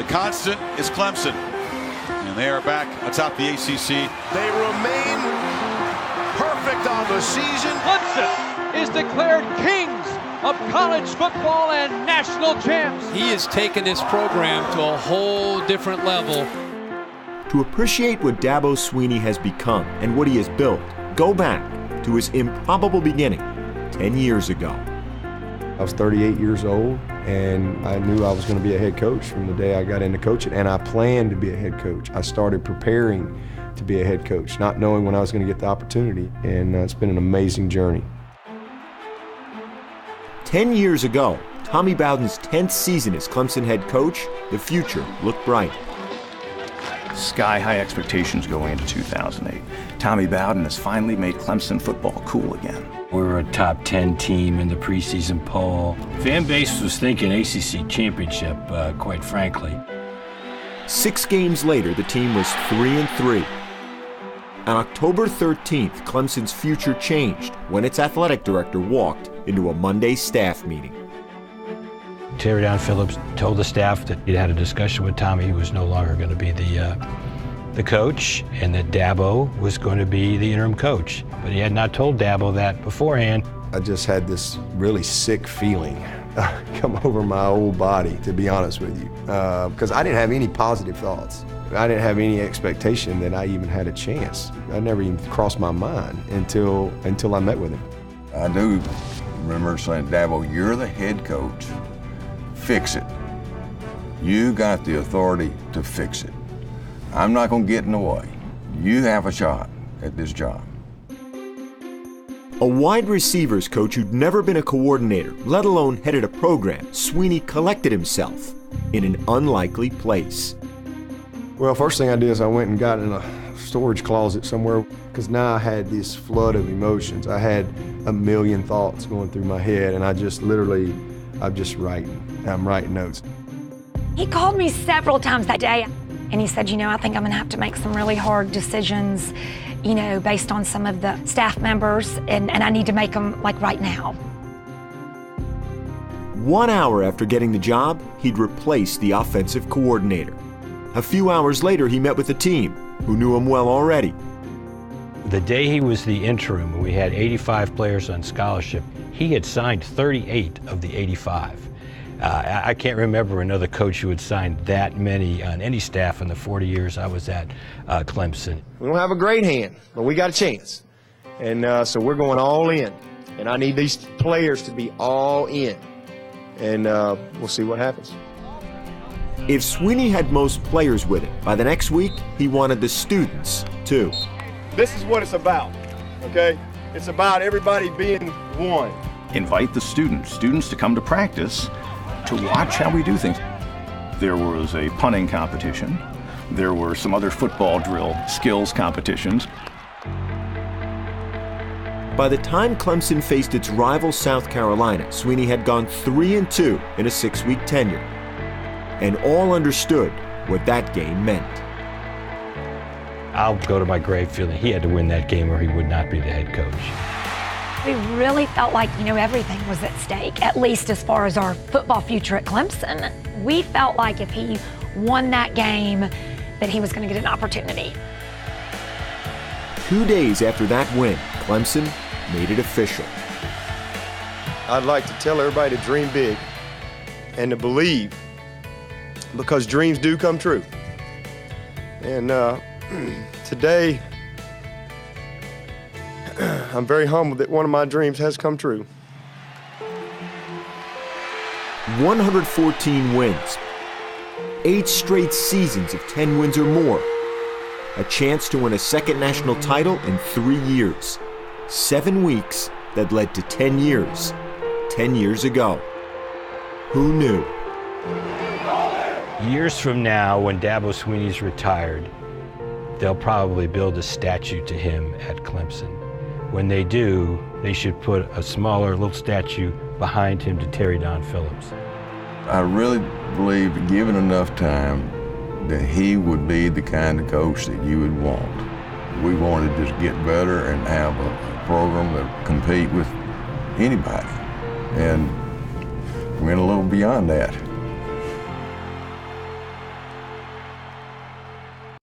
The constant is Clemson, and they are back atop the ACC. They remain perfect on the season. Clemson is declared kings of college football and national champs. He has taken this program to a whole different level. To appreciate what Dabo Swinney has become and what he has built, go back to his improbable beginning 10 years ago. I was 38 years old, and I knew I was going to be a head coach from the day I got into coaching, and I planned to be a head coach. I started preparing to be a head coach, not knowing when I was going to get the opportunity, and it's been an amazing journey. 10 years ago, Tommy Bowden's 10th season as Clemson head coach, the future looked bright. Sky-high expectations going into 2008. Tommy Bowden has finally made Clemson football cool again. We were a top 10 team in the preseason poll. Fan base was thinking ACC championship, quite frankly. 6 games later, the team was 3-3. On October 13th, Clemson's future changed when its athletic director walked into a Monday staff meeting. Terry Don Phillips told the staff that he'd had a discussion with Tommy. He was no longer going to be the coach, and that Dabo was going to be the interim coach. But he had not told Dabo that beforehand. I just had this really sick feeling come over my whole body, to be honest with you, because I didn't have any positive thoughts. I didn't have any expectation that I even had a chance. I never even crossed my mind until I met with him. I do remember saying, Dabo, you're the head coach. Fix it. You got the authority to fix it. I'm not going to get in the way. You have a shot at this job. A wide receivers coach who'd never been a coordinator, let alone headed a program, Swinney collected himself in an unlikely place. Well, first thing I did is I went and got in a storage closet somewhere, because now I had this flood of emotions. I had a million thoughts going through my head, and I'm just writing. I'm writing notes. He called me several times that day, and he said, I think I'm gonna have to make some really hard decisions, based on some of the staff members, and I need to make them like right now. 1 hour after getting the job, he'd replaced the offensive coordinator. A few hours later, he met with the team, who knew him well already. The day he was the interim, and we had 85 players on scholarship, he had signed 38 of the 85. I can't remember another coach who had signed that many on any staff in the 40 years I was at Clemson. We don't have a great hand, but we got a chance. And so we're going all in. And I need these players to be all in. And we'll see what happens. If Swinney had most players with him, by the next week, he wanted the students, too. This is what it's about, okay? It's about everybody being one. Invite the students to come to practice to watch how we do things. There was a punting competition. There were some other football drill skills competitions. By the time Clemson faced its rival South Carolina, Swinney had gone 3-2 in a 6-week tenure. And all understood what that game meant. I'll go to my grave feeling he had to win that game or he would not be the head coach. We really felt like, everything was at stake, at least as far as our football future at Clemson. We felt like if he won that game, that he was going to get an opportunity. 2 days after that win, Clemson made it official. I'd like to tell everybody to dream big and to believe, because dreams do come true. And today, I'm very humbled that one of my dreams has come true. 114 wins, 8 straight seasons of 10 wins or more, a chance to win a second national title in 3 years, 7 weeks that led to 10 years, 10 years ago. Who knew? Years from now, when Dabo Swinney's retired, they'll probably build a statue to him at Clemson. When they do, they should put a smaller little statue behind him to Terry Don Phillips. I really believe that given enough time that he would be the kind of coach that you would want. We wanted to just get better and have a program that compete with anybody. And we went a little beyond that.